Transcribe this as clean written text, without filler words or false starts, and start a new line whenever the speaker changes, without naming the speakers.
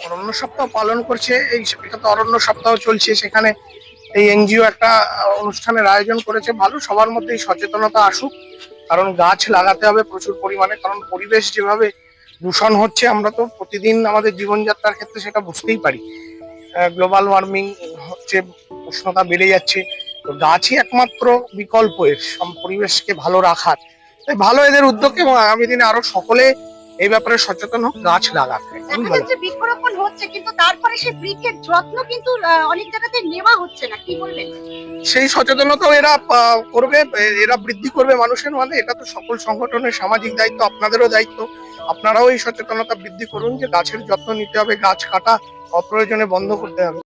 অরণ্য সপ্তাহ পালন করছে। এটা তো অরণ্য সপ্তাহ চলছে, সেখানে এই এনজিও একটা অনুষ্ঠানের আয়োজন করেছে। ভালো, সবার মধ্যে এই সচেতনতা আসুক, কারণ গাছ লাগাতে হবে প্রচুর পরিমাণে। কারণ পরিবেশ যেভাবে দূষণ হচ্ছে, আমরা তো প্রতিদিন আমাদের জীবনযাত্রার ক্ষেত্রে সেটা বুঝতেই পারি। গ্লোবাল ওয়ার্মিং হচ্ছে, উষ্ণতা বেড়ে যাচ্ছে। তো গাছই একমাত্র বিকল্প এর পরিবেশকে ভালো রাখার। তাই ভালো এদের উদ্যোগ, এবং আগামী দিনে আরো সকলে এই ব্যাপারে সচেতন হোক, গাছ লাগাক।
দেখা যাচ্ছে বৃক্ষরোপণ হচ্ছে, কিন্তু তারপরে সেই বৃক্ষের যত্ন কিন্তু অনেক জায়গাতে নেওয়া হচ্ছে না, কি বলবেন?
সেই সচেতনতাও এরা করবে, এরা বৃদ্ধি করবে মানুষের মধ্যে। এটা তো সকল সংগঠনের সামাজিক দায়িত্ব, আপনাদেরও দায়িত্ব। আপনারাও এই সচেতনতা বৃদ্ধি করুন যে গাছের যত্ন নিতে হবে, গাছ কাটা অপ্রয়োজনে বন্ধ করতে হবে।